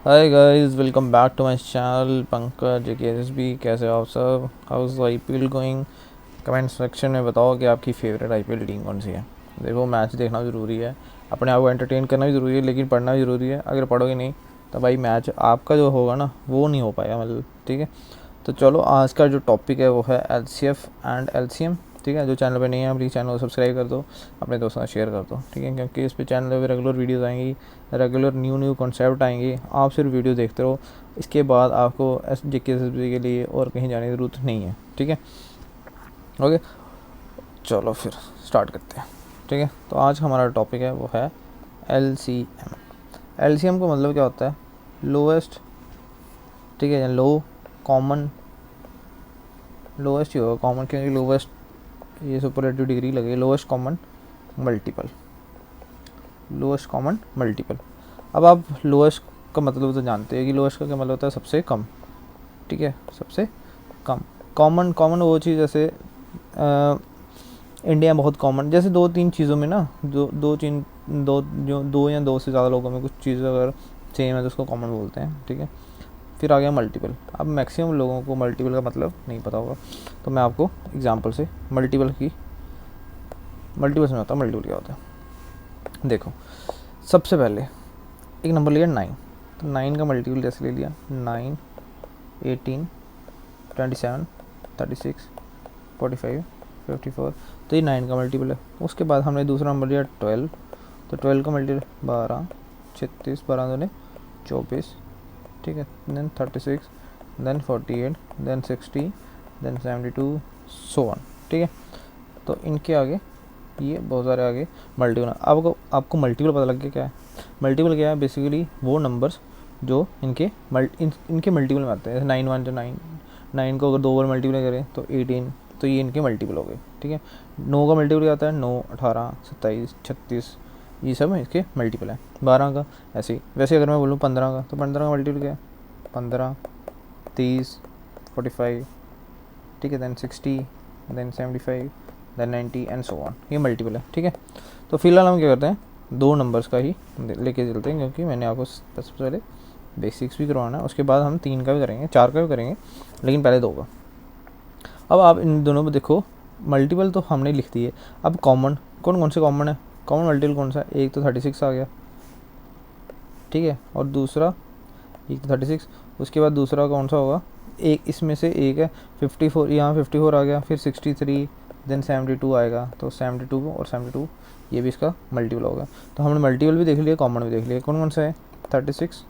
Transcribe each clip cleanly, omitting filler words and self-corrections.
Hi guys, welcome back to my channel Pankaj JKSB। कैसे हो आप सब? How's IPL going? Comment section में बताओ कि आपकी फेवरेट IPL टीम कौन सी है। देखो, मैच देखना ज़रूरी है, अपने आप को एंटरटेन करना भी ज़रूरी है, लेकिन पढ़ना भी ज़रूरी है। अगर पढ़ोगे नहीं तो भाई मैच आपका जो होगा ना वो नहीं हो पाएगा, मतलब ठीक है। तो चलो, आज का जो टॉपिक है वो है LCF एंड LCM। ठीक है, जो चैनल पे नहीं है प्लीज़ चैनल को सब्सक्राइब कर दो, अपने दोस्तों से शेयर कर दो, ठीक है, क्योंकि इस पे चैनल पे रेगुलर वीडियोस आएंगी, रेगुलर न्यू कॉन्सेप्ट आएंगे। आप सिर्फ वीडियो देखते रहो, इसके बाद आपको JKSB के लिए और कहीं जाने की ज़रूरत नहीं है, ठीक है। ओके, चलो फिर स्टार्ट करते हैं। ठीक है, तो आज हमारा टॉपिक है वो है LCM। LCM का मतलब क्या होता है? लोएस्ट, ठीक है, लो कॉमन, लोएस्ट ही होगा कॉमन, क्योंकि लोएस्ट ये सुपरलेटिव डिग्री लगे। Lowest common multiple, lowest common multiple. अब आप लोएस्ट का मतलब तो जानते हैं कि लोएस्ट का क्या मतलब होता है? सबसे कम, ठीक है, सबसे कम। कॉमन, कॉमन वो चीज़ जैसे इंडिया में बहुत कॉमन, जैसे दो तीन चीज़ों में ना, दो या दो से ज़्यादा लोगों में कुछ चीज़ अगर सेम है तो उसको कॉमन बोलते हैं, ठीक है। फिर आ गया मल्टीपल। अब मैक्सिमम लोगों को मल्टीपल का मतलब नहीं पता होगा, तो मैं आपको एग्जांपल से मल्टीपल समझाता हूँ। मल्टीपल क्या होता है? देखो, सबसे पहले एक नंबर लिया 9, तो 9 का मल्टीपल जैसे ले लिया 9, 18, 27, 36, 45, 54, तो ये 9 का मल्टीपल है। उसके बाद हमने दूसरा नंबर लिया 12, तो 12 का मल्टीपल 12, 36, 12 दूने 24, ठीक है, then 36, then 48, then 60, then 72, so on, ठीक है। तो इनके आगे ये बहुत सारे आगे मल्टीपल। आपको मल्टीपल पता लग गया क्या है? मल्टीपल क्या है? बेसिकली वो नंबर्स जो इनके मल्टीपल में आते हैं। जैसे 9 1 जो 9, 9 को अगर 2 बार मल्टीपल करें तो 18, तो ये इनके मल्टीपल हो गए, ठीक है। 9 का मल्टीपल क्या आता है? 9, 18, 27, 36, ये सब इसके मल्टीपल हैं। 12 का ऐसे ही। वैसे अगर मैं बोलूँ 15 का, तो 15 का मल्टीपल क्या है? 15, 30, 45, ठीक है, then 60, then 75, then 90 and so on. ये मल्टीपल है, ठीक है। तो फिलहाल हम क्या करते हैं, दो नंबर्स का ही लेके चलते हैं, क्योंकि मैंने आपको सबसे पहले बेसिक्स भी करवाना है। उसके बाद हम 3 का भी करेंगे, 4 का भी करेंगे, लेकिन पहले 2 का। अब आप इन दोनों में देखो, मल्टीपल तो हमने लिख दी है। अब कॉमन कौन कौन से कॉमन है? कॉमन मल्टीपल कौन सा है? एक तो 36 आ गया, ठीक है, और दूसरा एक तो 36। उसके बाद दूसरा कौन सा होगा? एक इसमें से एक है 54, यहाँ 54 आ गया, फिर 63, देन 72 आएगा, तो 72 और 72 ये भी इसका मल्टीपल होगा। तो हमने मल्टीपल भी देख लिया, कॉमन भी देख लिया। कौन कौन सा है? 36,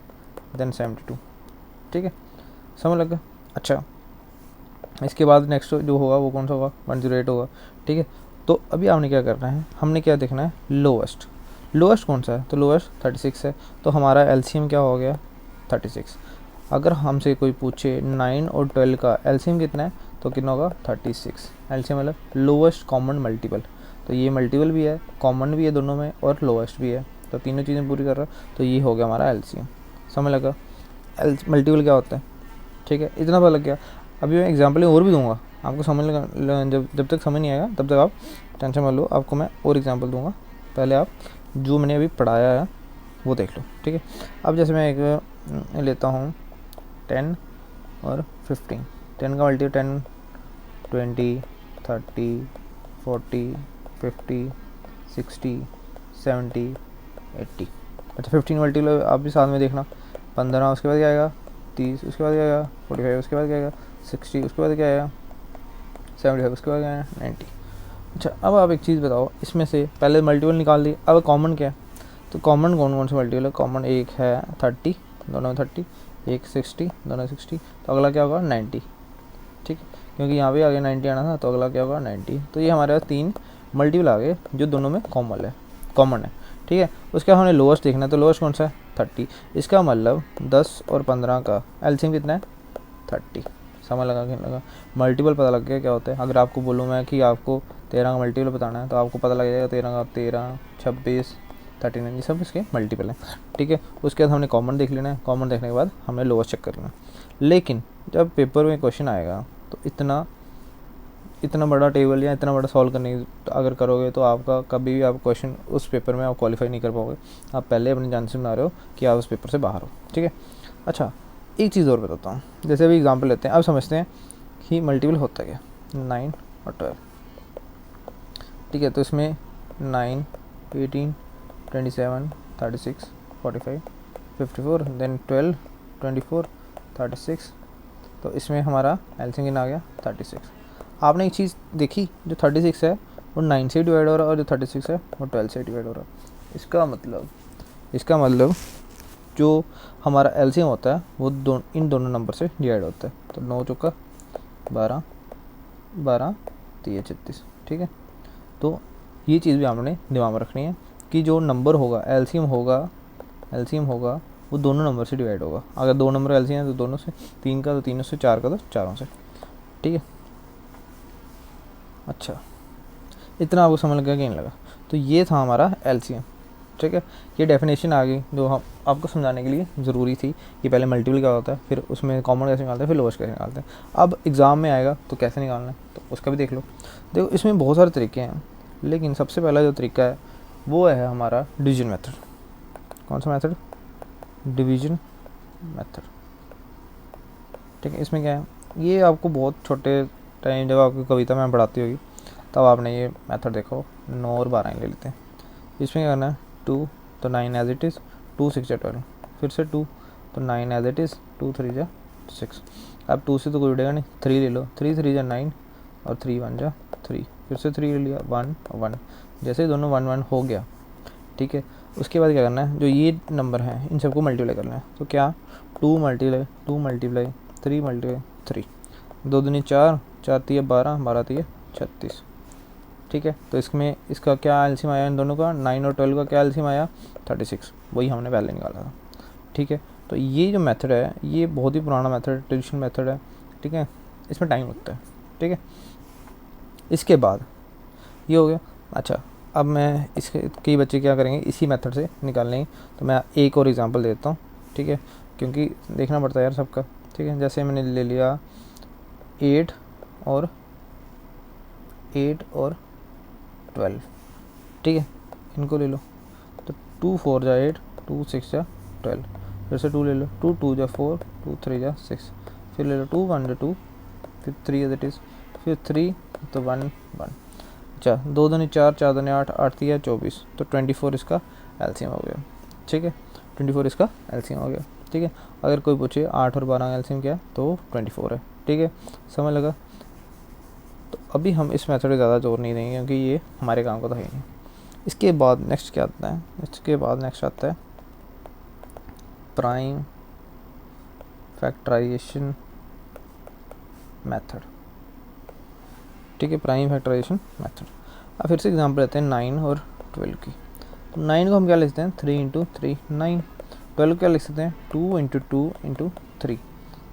देन 72, ठीक है, समझ लग गया? अच्छा, इसके बाद नेक्स्ट जो होगा वो कौन सा होगा? 108 होगा, ठीक है। तो अभी आपने क्या करना है, हमने क्या देखना है? लोएस्ट। लोएस्ट कौन सा है? तो लोएस्ट 36 है, तो हमारा LCM क्या हो गया? 36। अगर हमसे कोई पूछे 9 और 12 का LCM कितना है, तो कितना होगा? 36। LCM मतलब लोएस्ट कॉमन मल्टीपल। तो ये मल्टीपल भी है, कॉमन भी है दोनों में, और लोएस्ट भी है, तो तीनों चीज़ें पूरी कर रहा है। तो ये हो गया हमारा LCM। समझ लगा मल्टीपल क्या होता है? ठीक है, इतना पता लग गया। अभी मैं एग्जाम्पल और भी दूंगा आपको, समझ लगा। जब तक समझ नहीं आएगा तब तक आप टेंशन मत लो, आपको मैं और एग्जाम्पल दूंगा। पहले आप जो मैंने अभी पढ़ाया है वो देख लो, ठीक है। अब जैसे मैं एक लेता हूँ 10 और 15। 10 का मल्टीपल 10, 20, 30, 40, 50, 60, 70, 80। अच्छा, 15 मल्टीपल आप भी साथ में देखना। 15, उसके बाद क्या आएगा? 30, उसके बाद क्या आएगा? 45, उसके बाद क्या आएगा? 60, उसके बाद क्या आएगा? 75, उसके बाद क्या आएगा? 90। अच्छा, अब आप एक चीज़ बताओ, इसमें से पहले मल्टीपल निकाल दी, अब कॉमन क्या है? तो कॉमन कौन कौन से मल्टीपल है? कॉमन एक है 30, दोनों 30, एक 60, दोनों 60, तो अगला क्या होगा? 90, ठीक है, क्योंकि यहाँ पे आगे 90 आना था, तो अगला क्या होगा? 90। तो ये हमारे पास 3 मल्टीपल आ गए जो दोनों में कॉमन है, ठीक है। उसके बाद हमने लोएस्ट देखना है, तो लोएस्ट कौन सा है? 30। इसका मतलब 10 और 15 का LCM कितना है? 30। समझ लगा कि लगा? मल्टीपल पता लग गया क्या होता है। अगर आपको बोलूँ मैं कि आपको 13 का मल्टीपल बताना है, तो आपको पता लग जाएगा 13 का 13, 26, 39, ये सब इसके मल्टीपल हैं, ठीक है। उसके बाद हमने कॉमन देख लेना है, कॉमन देखने के बाद हमने लोएस्ट चेक कर लेना। लेकिन जब पेपर में क्वेश्चन आएगा तो इतना इतना बड़ा टेबल या इतना बड़ा सॉल्व करने अगर करोगे तो आपका कभी भी आप क्वेश्चन उस पेपर में आप क्वालिफाई नहीं कर पाओगे। आप पहले अपने जान से बना रहे हो कि आप उस पेपर से बाहर हो, ठीक है। अच्छा, एक चीज़ और बताता हूँ, जैसे अभी एग्जांपल लेते हैं, अब समझते हैं कि मल्टीपल होता क्या, 9 और 12, ठीक है। तो इसमें 9, 18, 27, 36, 45, 54, देन 12, 24, 36, तो इसमें हमारा एलसीएम कितना आ गया, 36। आपने एक चीज़ देखी, जो 36 है वो 9 से डिवाइड हो रहा है और जो 36 है वो 12 से डिवाइड हो रहा है। इसका मतलब जो हमारा एलसीएम होता है वो इन दोनों नंबर से डिवाइड होता है। तो 9 चौका 12, 12 3 36, ठीक है। तो ये चीज़ भी आपने दिमाग में रखनी है कि जो नंबर होगा एलसीएम होगा वो दोनों नंबर से डिवाइड होगा। अगर दो नंबर एलसीएम है तो दोनों से, 3 का तो तीनों से, 4 का तो चारों से, ठीक है। अच्छा, इतना आपको समझ लगा कि नहीं लगा? तो ये था हमारा एलसीएम, ठीक है। ये डेफिनेशन आ गई जो हम आपको समझाने के लिए ज़रूरी थी कि पहले मल्टीपल क्या होता है, फिर उसमें कॉमन कैसे निकालते हैं, फिर लोएस्ट कैसे निकालते हैं। अब एग्ज़ाम में आएगा तो कैसे निकालना है तो उसका भी देख लो। देखो इसमें बहुत सारे तरीके हैं, लेकिन सबसे पहला जो तरीका है वो है हमारा डिवीजन मेथड। कौन सा मेथड? डिवीजन मेथड, ठीक है। इसमें क्या है, ये आपको बहुत छोटे टाइम जब आपकी कविता में पढ़ाती होगी तब आपने ये मेथड देखो। 9 और 12 ले लेते हैं। इसमें क्या करना है, 2 तो 9 एज इट इज़, 2 6 जा 12, फिर से 2 तो 9 एज इट इज़, 2 3 जा 6। अब 2 से तो कोई उड़ेगा नहीं, 3 ले लो, 3 3 जा 9 और 3 1 जा 3, फिर से 3 ले लिया, 1 1। जैसे दोनों 1 1 हो गया, ठीक है। उसके बाद क्या करना है, जो ये नंबर हैं इन सबको मल्टीप्लाई करना है। तो क्या, 2 मल्टीप्लाई 2 मल्टीप्लाई 3 मल्टीप्लाई 3, 2 दूनी 4, 4 3 12, 12 3 36, ठीक है। तो इसमें इसका क्या एलसीएम आया इन दोनों का, 9 और 12 का क्या एलसीएम आया, 36, वही हमने पहले निकाला था, ठीक है। तो ये जो मेथड है ये बहुत ही पुराना मेथड, ट्रेडिशनल मेथड है, ठीक है। इसमें टाइम लगता है, ठीक है। इसके बाद ये हो गया। अच्छा, अब मैं इसके कई बच्चे क्या करेंगे इसी मेथड से निकालने, तो मैं एक और एग्जांपल देता हूँ, ठीक है, क्योंकि देखना पड़ता है यार सबका, ठीक है। जैसे मैंने ले लिया 8 और 12, ठीक है, इनको ले लो। तो 2 4 जा 8, 2 6 जा 12, फिर से 2 ले लो, 2 2 जा 4, 2 3 जा 6, फिर ले लो 2 1 जा 2, फिर 3 दैट इज़, फिर 3 तो 1 1। अच्छा, 2 दूनी 4, 4 दूनी 8, 8 3 24, तो 24 इसका एलसीएम हो गया, ठीक है। 24 इसका एलसीएम हो गया, ठीक है। अगर कोई पूछे 8 और 12 का एलसीएम क्या है तो 24 है, ठीक है। समझ लगा? तो अभी हम इस मेथड पे ज़्यादा जोर नहीं देंगे क्योंकि ये हमारे काम का तो है नहीं। इसके बाद नेक्स्ट क्या आता है, इसके बाद नेक्स्ट आता है प्राइम फैक्टराइजेशन मेथड, ठीक है। Prime factorization method. अब फिर से एग्जांपल लेते हैं 9 और 12 की। तो 9 को हम क्या लिख सकते हैं, 3 × 3 9। 12 क्या लिख सकते हैं, 2 × 2 × 3,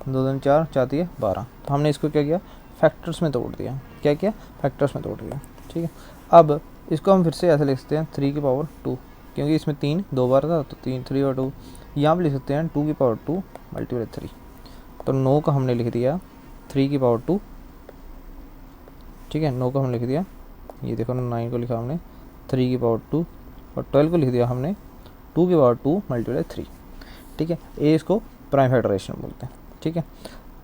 2 2 4, 4 3 12। तो हमने इसको क्या किया, फैक्टर्स में तोड़ दिया। क्या किया, फैक्टर्स में तोड़ दिया, ठीक है। अब इसको हम फिर से ऐसे लिख सकते हैं 3 की पावर 2, क्योंकि इसमें 3 2 बार था तो 3 3 और 2। यहाँ पर लिख सकते हैं 2 की पावर 2 मल्टीप्लाई 3। तो 9 का हमने लिख दिया 3 की पावर 2, ठीक है। 9 को हमने लिख दिया, ये देखो ना, 9 को लिखा हमने 3 की पावर 2, और 12 को लिख दिया हमने 2 की पावर 2 मल्टीप्लाई 3, ठीक है। ये इसको प्राइम फैक्टराइजेशन बोलते हैं, ठीक है।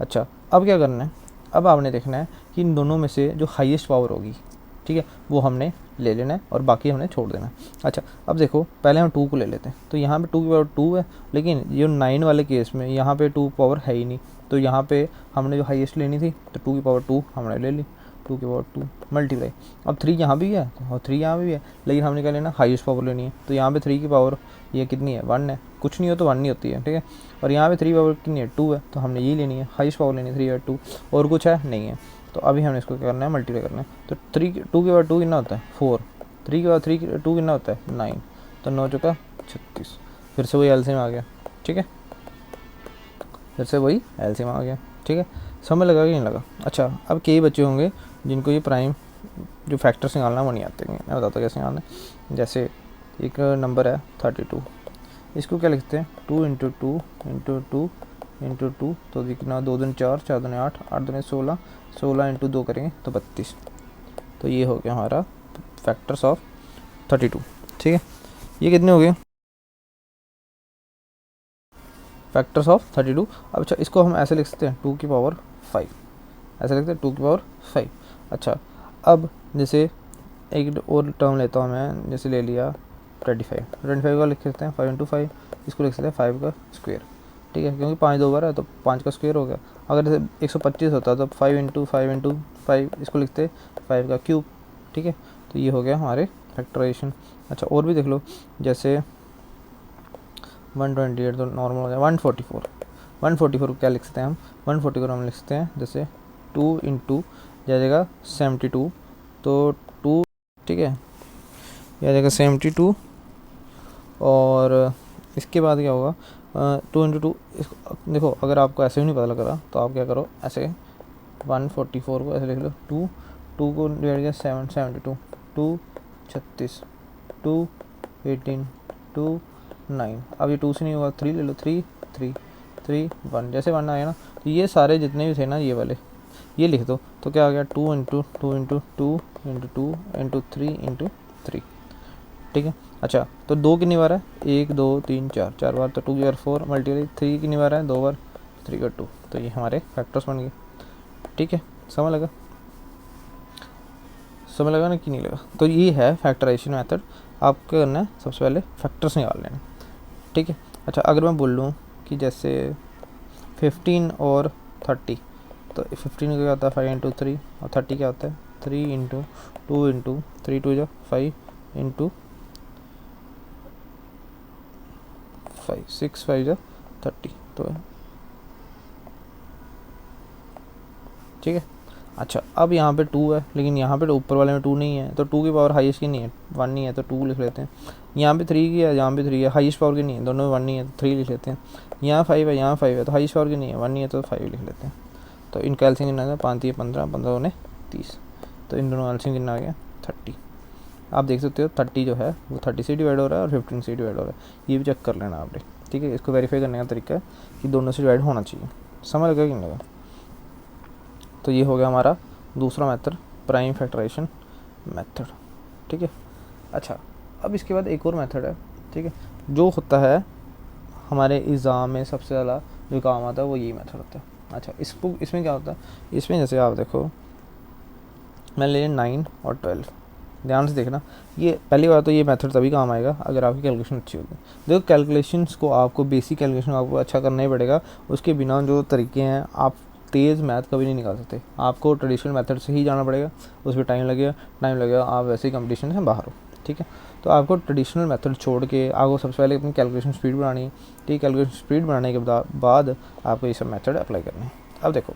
अच्छा, अब क्या करना है, अब आपने देखना है कि इन दोनों में से जो हाईएस्ट पावर होगी, ठीक है, वो हमने ले लेना है और बाकी हमने छोड़ देना है। अच्छा, अब देखो पहले हम 2 को ले लेते हैं। तो यहाँ पे 2 की पावर 2 है, लेकिन ये 9 वाले केस में यहाँ पे 2 पावर है ही नहीं, तो यहाँ पे हमने जो हाईएस्ट लेनी थी तो 2 की पावर 2 हमने ले ली, 2 की पावर 2 मल्टीप्लाई। अब 3 यहाँ भी है और 3 यहाँ भी है, लेकिन हमने क्या लेना, हाईएस्ट पावर लेनी है। तो यहाँ पे 3 की पावर ये कितनी है, 1 है, कुछ नहीं हो तो 1 नहीं होती है, ठीक है। और यहाँ पे 3 पावर कितनी है, 2 है, तो हमने ये लेनी है, हाईएस्ट पावर लेनी है 3 और 2, और कुछ है नहीं है। तो अभी हमने इसको क्या करना है, मल्टीप्लाई करना है। तो 2 की पावर 2 कितना होता है, 4, 3 की पावर 2 कितना होता है, 9, तो 9 चौका 36, फिर से वही एलसीएम आ गया, ठीक है। फिर से वही एलसीएम आ गया, ठीक है। समझ लगा कि नहीं लगा? अच्छा, अब कई बच्चे होंगे जिनको ये प्राइम जो फैक्टर्स निकालना वो नहीं आते हैं। मैं बताता हूँ कैसे निकालना है। जैसे एक नंबर है 32, इसको क्या लिखते हैं, 2 × 2 × 2 इंटू 2, तो कितना 2 दूनी 4, 4 दूनी 8, 8 दूनी 16, 16 इंटू 2 करेंगे तो 32। तो ये हो गया हमारा फैक्टर्स ऑफ 32। ठीक है, ये कितने हो गए फैक्टर्स ऑफ 32। अब अच्छा, इसको हम ऐसे लिख सकते हैं 2 की पावर 5, ऐसे लिखते हैं 2 की पावर 5। अच्छा, अब जैसे एक और टर्म लेता हूँ मैं, जैसे ले लिया 25 का लिख सकते हैं 5 इंटू 5, इसको लिख सकते हैं 5 का स्क्वायर। ठीक है, क्योंकि 5 2 बार है तो 5 का स्क्वायर हो गया। अगर जैसे 125 होता तो 5 इंटू 5 इंटू 5, इसको लिखते 5 का क्यूब। ठीक है, तो ये हो गया हमारे फैक्टराइजेशन। अच्छा, और भी देख लो, जैसे 128 तो नॉर्मल हो गया, 144 को क्या लिख सकते हैं हम, 140 को हम लिख सकते हैं जैसे 2 इंटू जाएगा 72, तो 2, ठीक है, यह आ जाएगा 72। और इसके बाद क्या होगा 2 इंटू 2, देखो अगर आपको ऐसे भी नहीं पता लग रहा तो आप क्या करो, ऐसे 144 को ऐसे लिख लो, 2 को डिवाइड किया 7, 72, 2 36, 2 18, 2 9। अब ये 2 से नहीं होगा, 3 ले लो, 3 3 3 1, जैसे 1 आया ना तो ये सारे जितने भी थे ना ये वाले ये लिख दो, तो क्या आ गया 2 into 2 into 2 into 2 into 3 into 3। ठीक है, अच्छा तो 2 कितनी बार है, 1 2 3 4, 4 बार, तो 2 की बार 4 मल्टीप्लाई 3 कितनी बार है, 2 बार, 3 का 2, तो ये हमारे फैक्टर्स बन गए। ठीक है, समझ लगा ना कि नहीं लगा? तो ये है फैक्टराइजेशन मेथड। आपको करना है सबसे पहले फैक्टर्स निकाल लेना। ठीक है, अच्छा अगर मैं बोल लूँ कि जैसे 15 और 30, तो 15 क्या होता है 5 इंटू 3, और 30 क्या होता है 3 इंटू 2 इंटू 3 2 जो 5 इंटू 5 6 5 जो 30, तो ठीक है। अच्छा, अब यहाँ पे 2 है, लेकिन यहाँ पे तो ऊपर वाले में 2 नहीं है, तो 2 की पावर हाईएस्ट की नहीं है, 1 नहीं है, तो 2 लिख लेते हैं। यहाँ पे 3 की है, यहाँ पे 3 है, हाईएस्ट पावर की नहीं है, दोनों में 1 नहीं है तो 3 लिख लेते हैं। यहाँ 5 है, यहाँ 5 है, तो हाईएस्ट पावर की नहीं है, 1 नहीं है तो 5 लिख लेते हैं। तो इनका एलसीएम कितना है, 5 15 15 ने 30, तो इन दोनों एलसीएम कितना आ गया 30। आप देख सकते हो 30 जो है वो 30 से डिवाइड हो रहा है और 15 से डिवाइड हो रहा है, ये भी चेक कर लेना आपने। ठीक है, इसको वेरीफाई करने का तरीका है कि दोनों से डिवाइड होना चाहिए। समझ लगा कि नहीं लगा? तो ये हो गया हमारा दूसरा मेथड, प्राइम फैक्टराइजेशन मेथड। ठीक है, अच्छा अब इसके बाद एक और मेथड है, ठीक है, जो होता है हमारे एग्ज़ाम में सबसे ज़्यादा जो काम आता है वो यही मेथड होता है। अच्छा, इसमें क्या होता है, इसमें जैसे आप देखो मैं ले 9 और 12, ध्यान से देखना। ये पहली बार तो ये मेथड तभी काम आएगा अगर आपकी कैलकुलेशन अच्छी होगी। देखो कैलकुलेशंस को आपको बेसिक कैलकुलेशन आपको अच्छा करना ही पड़ेगा, उसके बिना जो तरीके हैं आप तेज़ मैथ कभी नहीं निकाल सकते। आपको ट्रेडिशनल मेथड से ही जाना पड़ेगा, उसमें टाइम लगेगा, आप वैसे ही कंपटीशन से बाहर हो। ठीक है, तो आपको ट्रेडिशनल मेथड छोड़ के आपको सबसे पहले अपनी कैलकुलेशन स्पीड बढ़ानी है। ठीक, कैलकुलेशन स्पीड बढ़ाने के बाद आपको ये सब मेथड अप्लाई करने हैं। अब देखो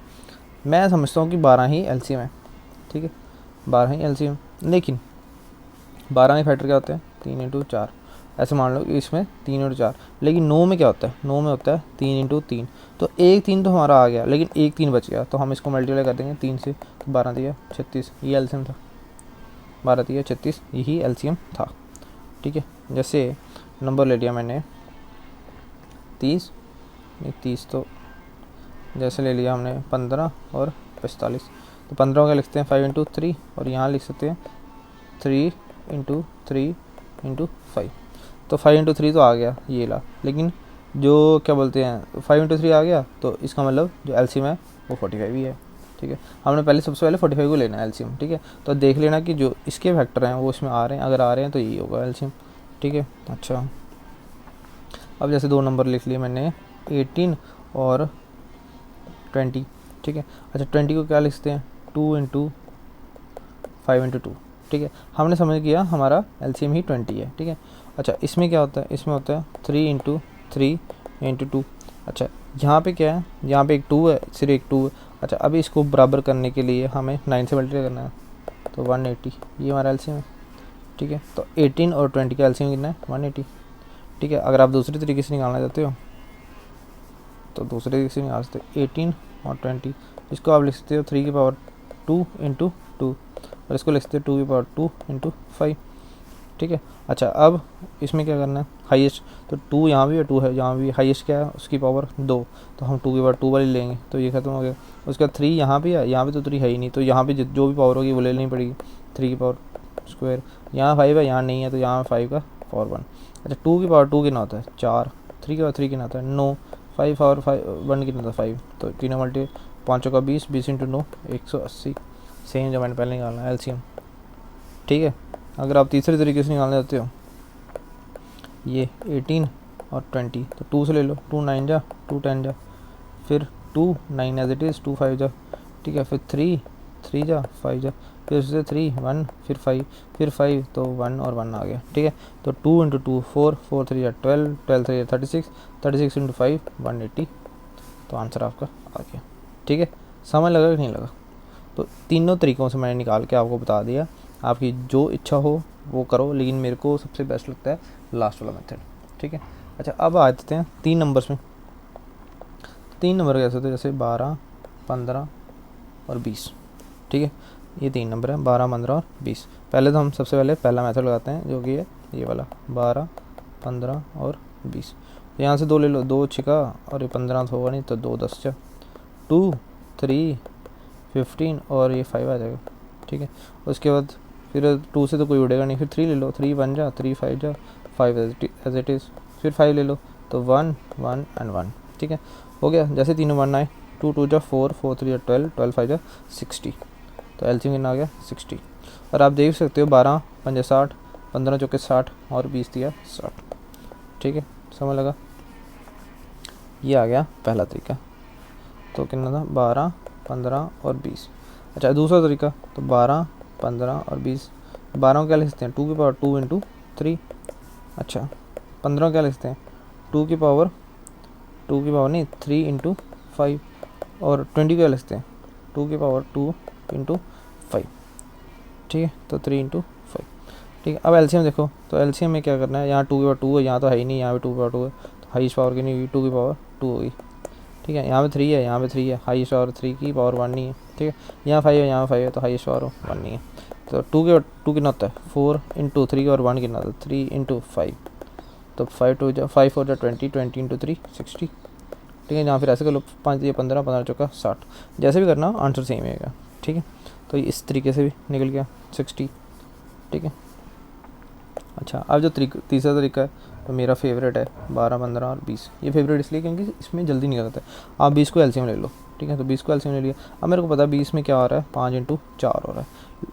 मैं समझता हूँ कि 12 ही एलसीएम है। ठीक है, 12 ही एलसीएम, लेकिन 12 में फैक्टर क्या होते हैं 3 इंटू 4, ऐसे मान लो कि इसमें 3 और 4, लेकिन 9 में क्या होता है, 9 में होता है 3 इंटू 3, तो एक 3 तो हमारा आ गया, लेकिन एक 3 बच गया, तो हम इसको मल्टीप्लाई कर देंगे 3 से, तो 12 दिया 36, ये एलसीएम था, 12 दिया 36, यही एलसीएम था। ठीक है, जैसे नंबर ले लिया मैंने 30, तो जैसे ले लिया हमने 15 और 45, तो 15 का लिखते हैं 5 इंटू 3, और यहाँ लिख सकते हैं 3 इंटू 3 इंटू 5, तो 5 इंटू 3 तो आ गया ये ला, लेकिन जो क्या बोलते हैं 5 इंटू 3 आ गया, तो इसका मतलब जो एलसीएम है वो 45 ही है। ठीक है, हमने सबसे पहले 45 को लेना है एलसीएम। ठीक है, तो देख लेना कि जो इसके फैक्टर हैं वो इसमें आ रहे हैं, अगर आ रहे हैं तो यही होगा एलसीएम। ठीक है, अच्छा अब जैसे 2 नंबर लिख लिए मैंने 18 और 20। ठीक है, अच्छा 20 को क्या लिखते हैं 2 इंटू 5 इंटू 2। ठीक है, हमने समझ किया हमारा एलसीएम ही 20 है। ठीक है, अच्छा इसमें क्या होता है, इसमें होता है 3 इंटू 3 इंटू 2। अच्छा यहाँ पे क्या है, यहाँ पे एक 2 है, सिर्फ एक 2 है। अच्छा अभी इसको बराबर करने के लिए हमें 9 से मल्टीप्लाई करना है, तो 180, ये हमारा एलसीएम है। ठीक है, तो 18 और 20 का एलसीएम कितना है 180। ठीक है, अगर आप दूसरे तरीके से निकालना चाहते हो तो दूसरे तरीके से निकाल सकते हो, 18 और 20, इसको आप लिख सकते हो 3 की पावर 2 इंटू 2, और इसको लिख सकते हो 2 की पावर 2 इंटू 5। ठीक है। अच्छा अब इसमें क्या करना है, हाईएस्ट, तो 2 यहाँ भी है, 2 है यहाँ भी, हाईएस्ट क्या है उसकी पावर 2, तो हम 2 की पावर 2 वाली लेंगे, तो ये खत्म हो गया। उसके बाद 3 यहाँ भी है, यहाँ भी तो 3 है ही नहीं, तो यहाँ भी जो भी पावर होगी वो ले लेनी पड़ेगी, 3 की पावर स्क्वायर। यहाँ 5 है, यहाँ नहीं है, तो यहाँ 5 का पावर 1। अच्छा 2 की पावर 2 कितना होता है 4, 3 की पावर 3 कितना होता है 9, 5 पावर 1 कितना होता है 5, तो 3 मल्टी 5 का 20, 20 इंटू 9 180, सेम जो मैंने पहले निकालना है एलसीएम। ठीक है। अगर आप तीसरे तरीके से निकालना चाहते हो, ये 18 और 20, तो 2 से ले लो, 2 9 जा, 2 10 जा, फिर 2 9 एज इट इज़, 2 5 जा, ठीक है, फिर 3 3 जा, 5 जा, फिर उससे 3 1, फिर 5, फिर 5, तो 1 और 1 आ गया। ठीक है। तो 2 इंटू 2 4, 4 3 जा 12, 12 3 जा 36, 36 इंटू 5 180, तो आंसर आपका आ गया। ठीक है। समझ लगा कि नहीं लगा? तो तीनों तरीक़ों से मैंने निकाल के आपको बता दिया, आपकी जो इच्छा हो वो करो, लेकिन मेरे को सबसे बेस्ट लगता है लास्ट वाला मेथड। ठीक है। अच्छा अब आ जाते हैं 3 नंबर्स में। 3 नंबर कैसे होते हैं, जैसे 12 15 और 20। ठीक है। ये 3 नंबर हैं 12 15 और 20। पहले तो हम सबसे पहले पहला मेथड लगाते हैं जो कि है ये वाला 12 15 और 20। तो यहाँ से 2 ले लो, 2 छिका और ये 15 तो होगा नहीं, तो 2 10 जा, 2 3 15 और ये 5 आ जाएगा। ठीक है। उसके बाद फिर 2 से तो कोई उड़ेगा नहीं, फिर 3 ले लो, 3 1 जा, 3 5 जा, 5 एज इट इज़, फिर 5 ले लो, तो 1 1 एंड 1। ठीक है। हो गया। जैसे तीनों 1 आए, 2 2 जा 4, 4 3 जा 12, 12 5 जा 60, तो एलसीएम कितना आ गया 60। और आप देख सकते हो 12 5 60, 15 चौके 60 और 20 दिया 60। ठीक है। समझ लगा? ये आ गया पहला तरीका। तो कितना था 12 15 और 20। अच्छा दूसरा तरीका, तो 12 15 और 20, 12 को क्या लिखते हैं 2 की पावर 2 इंटू 3। अच्छा 15 क्या लिखते हैं 2 की पावर नहीं 3 इंटू 5, और 20 क्या लिखते हैं 2 की पावर 2 इंटू 5। ठीक है। तो 3 इंटू 5। ठीक है। अब एलसीएम देखो, तो एलसीएम में क्या करना है, यहाँ 2 की पावर 2 है, यहाँ तो है ही नहीं, यहाँ भी 2 की पावर 2 है, तो हाईएस्ट पावर की नहीं हुई, 2 की पावर 2 होगी। ठीक है। यहाँ पे 3 है, यहाँ पे 3 है, हाईएस्ट पावर 3 की पावर 1 नहीं है। ठीक है। यहाँ 5 है, यहाँ 5 है, तो हाईएस्ट पावर 1 नहीं है। तो 2 कितना होता है 4 इंटू 3 और 1 कितना होता है 3 इंटू 5, तो 5 2 जा 5 4 जा 20, 20 इंटू 3 60। ठीक है। यहाँ फिर ऐसे कर लो, 5 दिया 15, 15 चौका 60, जैसे भी करना आंसर सेम आएगा। ठीक है। तो इस तरीके से भी निकल गया 60। ठीक है। अच्छा अब जो तीसरा तरीका है, तो मेरा फेवरेट है 12 15 और 20। ये फेवरेट इसलिए क्योंकि इसमें जल्दी निकल जाता है। आप 20 को एलसीएम ले लो। ठीक है। तो 20 को एलसीएम ले लिया। अब मेरे को पता है 20 में क्या हो रहा है 5 इंटू 4 हो रहा है,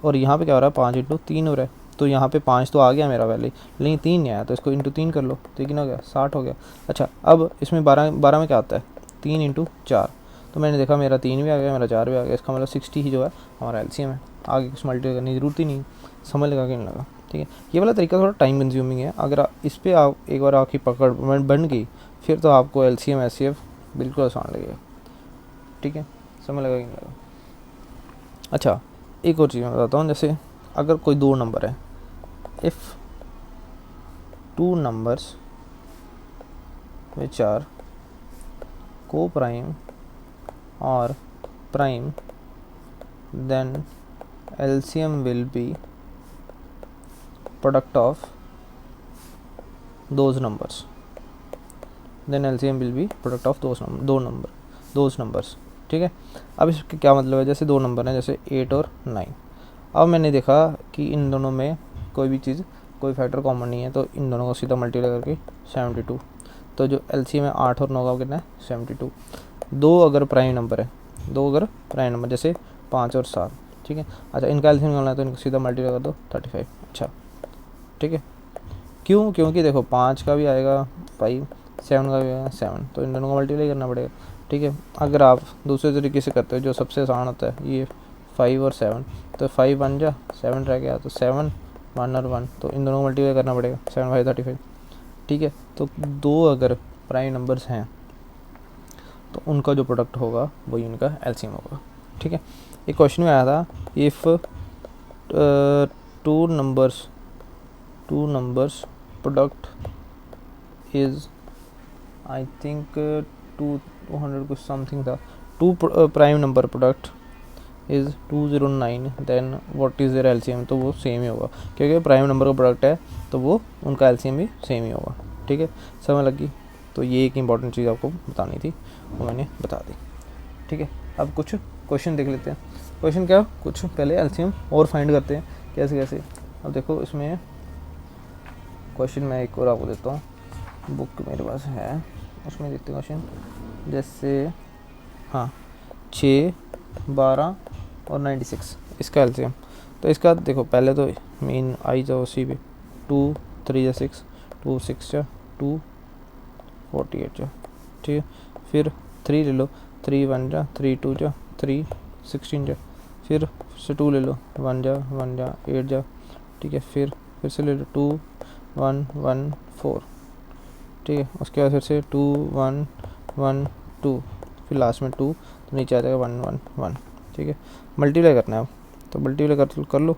और यहाँ पे क्या हो रहा है 5 इंटू 3 हो रहा है। तो यहाँ पे 5 तो आ गया मेरा पहले, लेकिन 3 नहीं आया, तो इसको इंटू 3 कर लो, तो कितना हो गया 60 हो गया। अच्छा अब इसमें 12 में क्या आता है 3 इंटू 4, तो मैंने देखा मेरा 3 भी आ गया, मेरा 4 भी आ गया, इसका मतलब 60 ही जो है हमारा एलसीएम है। आगे कुछ मल्टीप्लाई करने की ज़रूरत ही नहीं। समझ लगा कि नहीं लगा? ठीक है। ये वाला तरीका थोड़ा टाइम कंज्यूमिंग है, अगर इस पर आप एक बार आपकी पकड़ बन गई, फिर तो आपको एलसीएम एचसीएफ बिल्कुल आसान लगेगा। ठीक है। समझ लगा कि नहीं लगा? अच्छा एक और चीज़ मैं बताता हूँ, जैसे अगर कोई 2 नंबर है, if 2 numbers which are co-prime or prime, then LCM will be product of those numbers. Then LCM will be product of those numbers. ठीक है। अब इसके क्या मतलब है, जैसे 2 नंबर हैं, जैसे 8 और 9। अब मैंने देखा कि इन दोनों में कोई फैक्टर कॉमन नहीं है, तो इन दोनों को सीधा मल्टीप्लाई करके 72, तो जो एलसीएम है 8 और 9 का कितना है 72। 2 अगर प्राइम नंबर जैसे 5 और 7। ठीक है। अच्छा इनका एलसीएम निकालना है, तो इनको सीधा मल्टीप्लाई कर दो 35। अच्छा ठीक है। क्यों? क्योंकि देखो 5 का भी आएगा 5, 7 का भी आएगा 7, तो इन दोनों को मल्टीप्लाई करना पड़ेगा। ठीक है। अगर आप दूसरे तरीके से करते हो जो सबसे आसान होता है, ये 5 और 7, तो 5 1 जा 7 रह गया, तो 7 1 और 1, तो इन दोनों को मल्टीप्लाई करना पड़ेगा, 7 5 35। ठीक है। तो 2 अगर प्राइम नंबर्स हैं, तो उनका जो प्रोडक्ट होगा वही उनका एलसीएम होगा। ठीक है। एक क्वेश्चन में आया था, if 2 numbers product is I think 200 कुछ समथिंग था, 2 prime number product is 209, then what is their LCM, तो वो सेम ही होगा क्योंकि प्राइम नंबर का प्रोडक्ट है तो वो उनका एलसीएम भी सेम ही होगा। ठीक है, समझ लगी। तो ये एक इंपॉर्टेंट चीज़ आपको बतानी थी, वो मैंने बता दी। ठीक है, अब कुछ क्वेश्चन देख लेते हैं। क्वेश्चन क्या, कुछ पहले एलसीएम और फाइंड करते हैं कैसे कैसे। अब देखो इसमें क्वेश्चन मैं एक और आपको देता हूँ, बुक मेरे पास है, उसमें देखते हैं क्वेश्चन। जैसे हाँ 6, 12 और 96 इसका एलसीएम। तो इसका देखो पहले तो मेन आई जाओ उसी पे, 2 3 6, 2 6 जा 2 48 जा। ठीक है, फिर 3 ले लो, 3 1 जा, 3 2 जा, 3 16 जा, फिर से 2 ले लो, 1 जा 1 जा 8 जा। ठीक है, फिर से ले लो 2 1 1 4। ठीक है, उसके बाद फिर से 2 1 1 2, फिर लास्ट में 2, तो नीचे आ जाएगा 1 1 1। ठीक है, मल्टीप्लाई करना है अब, तो मल्टीप्लाई कर लो,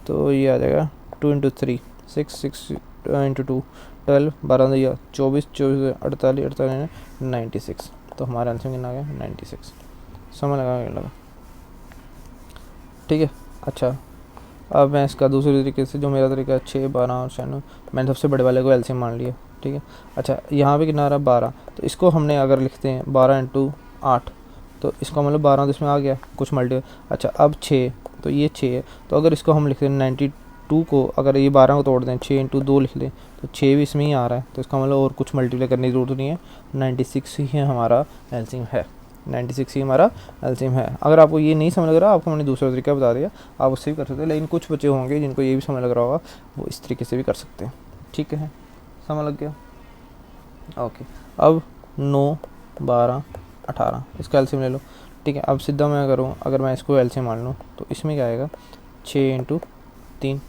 तो ये आ जाएगा 2 इंटू 3 6 6 इंटू 2 12 12 दिया 24 24 48 48 96। तो हमारा आंसर कितना आ गया 96। समझ लगा। ठीक है, अच्छा अब मैं इसका दूसरे तरीके से, जो मेरा तरीका है 6 12 और 96, मैंने सबसे बड़े वाले को एलसीएम मान लिया। ठीक है, अच्छा यहाँ पे कितना आ रहा 12, तो इसको हमने अगर लिखते हैं 12 इंटू 8, तो इसका मतलब 12 तो इसमें आ गया कुछ मल्टी। अच्छा अब 6, तो ये 6 है, तो अगर इसको हम लिखते हैं 92 को, अगर ये 12 को तोड़ दें 6 इंटू 2 लिख लें, तो 6 भी इसमें ही आ रहा है, तो इसका मतलब और कुछ मल्टीप्लाई करने की ज़रूरत नहीं है, 96 ही हमारा एलसीएम है। 96 ही हमारा एलसीएम है। अगर आपको ये नहीं समझ लग रहा, आपको मैंने दूसरा तरीका बता दिया, आप उससे भी कर सकते हैं, लेकिन कुछ बच्चे होंगे जिनको ये भी समझ लग रहा होगा, वो इस तरीके से भी कर सकते हैं। ठीक है, समझ लग गया। ओके, अब 9 12 18 इसका एलसीएम ले लो। ठीक है, अब सीधा मैं करूँ, अगर मैं इसको एलसीएम मान लूँ तो इसमें क्या आएगा 6 इंटू 3।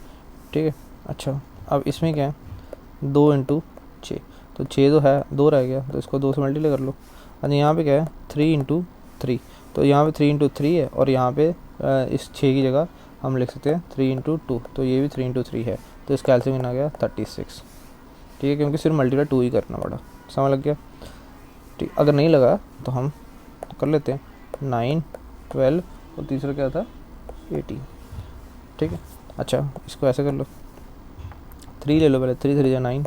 ठीक है, अच्छा अब इसमें क्या है 2 इंटू 6, तो 6 तो है, 2 रह गया, तो इसको 2 से मल्टीप्लाई कर लो। अच्छा यहाँ पे क्या है 3 इंटू 3, तो यहाँ पे 3 इंटू 3 है, और यहाँ पे इस 6 की जगह हम लिख सकते हैं 3 इंटू 2, तो ये भी 3 इंटू 3 है, तो इसका एलसीएम कितना आ गया 36। ठीक है, क्योंकि सिर्फ मल्टीप्लाई 2 ही करना पड़ा। समझ लग गया। ठीक, अगर नहीं लगा तो हम कर लेते हैं 9 12 और तीसरा क्या था 18। ठीक है, अच्छा इसको ऐसे कर लो, 3 ले लो पहले, 3 3 जा 9,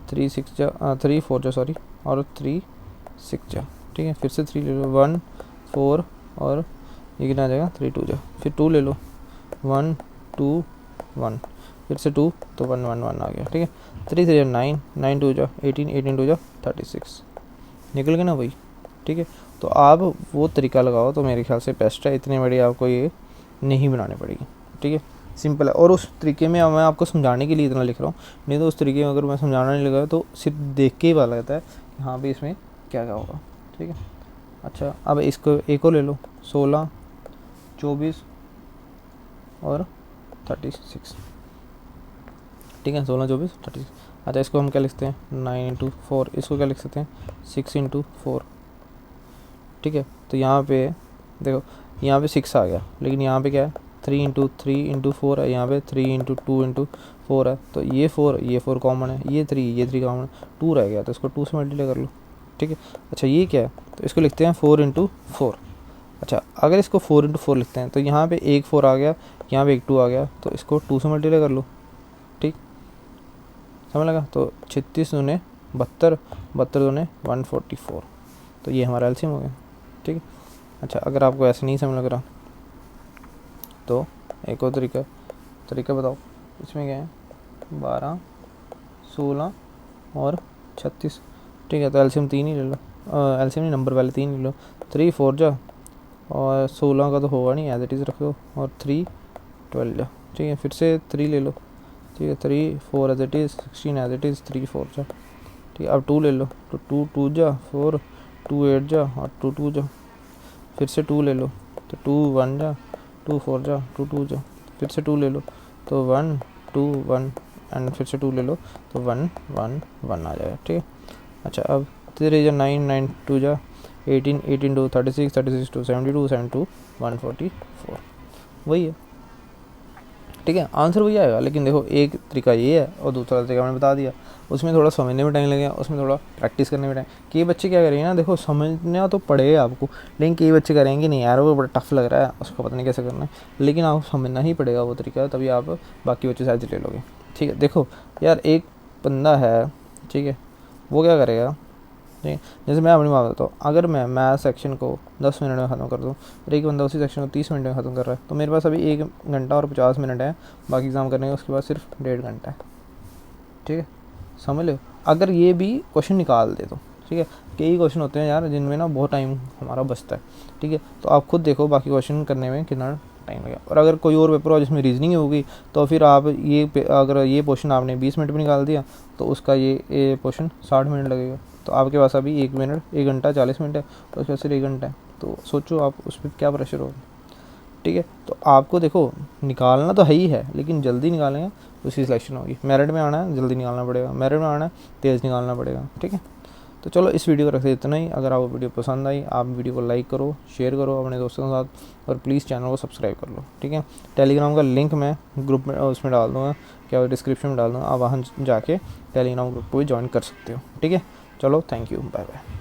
3 6 जा 3 4 जा सॉरी, और 3 6 जा। ठीक है, फिर से 3 ले लो, 1 4 और ये कितना आ जाएगा 3 2 जा, फिर 2 ले लो, 1 2 1, फिर से 2, तो 1 1 1 आ गया। ठीक है, 3 3 जा 9, 9 2 जा 18, 18 2 जा 36, निकल गया ना भाई। ठीक है, तो आप वो तरीका लगाओ तो मेरे ख्याल से बेस्ट है, इतनी बड़ी आपको ये नहीं बनानी पड़ेगी। ठीक है, सिंपल है, और उस तरीके में मैं आपको समझाने के लिए इतना लिख रहा हूँ, नहीं तो उस तरीके में अगर मैं समझाना नहीं लगा तो सिर्फ देख के ही पता लगता है कि हाँ भाई इसमें क्या क्या होगा। ठीक है, अच्छा अब इसको एक और ले लो, 16 24 और 36। ठीक है, 16 24 36। अच्छा इसको हम क्या लिखते हैं 9 इंटू 4, इसको क्या लिख सकते हैं 6 इंटू 4। ठीक है, तो यहाँ पे देखो, यहाँ पे 6 आ गया, लेकिन यहाँ पे क्या है 3 इंटू 4 है, यहाँ पे 3 इंटू 2 इंटू 4 है, तो ये 4 कॉमन है, ये 3 कॉमन है, 2 रह गया, तो इसको 2 से मल्टीप्लाई कर लो। ठीक है, अच्छा ये क्या है, तो इसको लिखते हैं 4 इंटू 4। अच्छा अगर इसको 4 इंटू 4 लिखते हैं तो यहाँ पे एक 4 आ गया, यहाँ पे एक 2 आ गया, तो इसको 2 से मल्टीप्लाई कर लो। ठीक, समझ लगा। तो 36 दूने 72, 72 दूने 144, तो ये हमारा एलसीएम हो गया। ठीक है, अच्छा अगर आपको ऐसे नहीं समझ लग रहा तो एक और तरीका बताओ, इसमें क्या है 12 16 और 36। ठीक है, तो एलसीएम 3 ही ले लो, एलसीएम नहीं नंबर वाले 3 ले लो, 3 4 जा, और 16 का तो होगा नहीं, एज इट इज़ रख दो, और 3 12 जा। ठीक है, फिर से 3 ले लो, ठीक है 3 4 as it is, 16 as it is, 3 4 जा। ठीक है, अब 2 ले लो, तो 2 2 जा 4, 2 8 जा, और 2 2 जा, फिर से 2 ले लो, तो 2 1 जा, 2 4 जा, 2 2 जा, फिर से 2 ले लो, तो 1 2 1, एंड फिर से 2 ले लो, तो 1 1 1 आ जाएगा। ठीक है, अच्छा अब 3 जा 9, 9 2 जा 18, 18 2 36, 36 2 72, 72 144, वही है। ठीक है, आंसर वही आएगा, लेकिन देखो एक तरीका ये है और दूसरा तरीका मैंने बता दिया। उसमें थोड़ा समझने में टाइम लगेगा, उसमें थोड़ा प्रैक्टिस करने में टाइम। कई बच्चे क्या करेंगे ना, देखो समझना तो पड़ेगा आपको, लेकिन कई बच्चे करेंगे नहीं यार वो बड़ा टफ लग रहा है, उसको पता नहीं कैसे करना है, लेकिन आपको समझना ही पड़ेगा वो तरीका, तभी आप बाकी बच्चों से एज ले लोगे। ठीक है, देखो यार एक बंदा है, ठीक है, वो क्या करेगा, ठीक है, जैसे मैं अपनी बात बताता हूँ, अगर मैं मैथ सेक्शन को 10 मिनट में ख़त्म कर दूँ और एक बंदा उसी सेक्शन को 30 मिनट में ख़त्म कर रहा है, तो मेरे पास अभी 1 घंटा और 50 मिनट है बाकी एग्ज़ाम करने का, उसके बाद सिर्फ 1.5 घंटा है। ठीक है, समझ लो, अगर ये भी क्वेश्चन निकाल दे तो, ठीक है, कई क्वेश्चन होते हैं यार जिनमें ना बहुत टाइम हमारा बचता है। ठीक है, तो आप खुद देखो बाकी क्वेश्चन करने में कितना टाइम लगेगा, और अगर कोई और पेपर हो जिसमें रीजनिंग होगी तो फिर आप अगर ये क्वेश्चन आपने 20 मिनट में निकाल दिया तो उसका ये क्वेश्चन 60 मिनट लगेगा, तो आपके पास अभी 1 घंटा 40 मिनट है, तो उसके बाद सिर्फ 1 घंटा है, तो सोचो आप उस पर क्या प्रेशर होगा। ठीक है, तो आपको देखो निकालना तो है ही है, लेकिन जल्दी निकालेंगे तो उसकी सिलेक्शन होगी। मेरिट में आना है जल्दी निकालना पड़ेगा, मेरिट में आना है तेज़ निकालना पड़ेगा। ठीक है, तो चलो इस वीडियो को रखते इतना ही। अगर आपको वीडियो पसंद आई, आप वीडियो को लाइक करो, शेयर करो अपने दोस्तों के साथ, और प्लीज़ चैनल को सब्सक्राइब कर लो। ठीक है, टेलीग्राम का लिंक मैं ग्रुप में उसमें डाल दूँगा, क्या डिस्क्रिप्शन में डाल दूँगा, आप वहाँ जाके टेलीग्राम ग्रुप को भी ज्वाइन कर सकते हो। ठीक है, चलो थैंक यू, बाय बाय।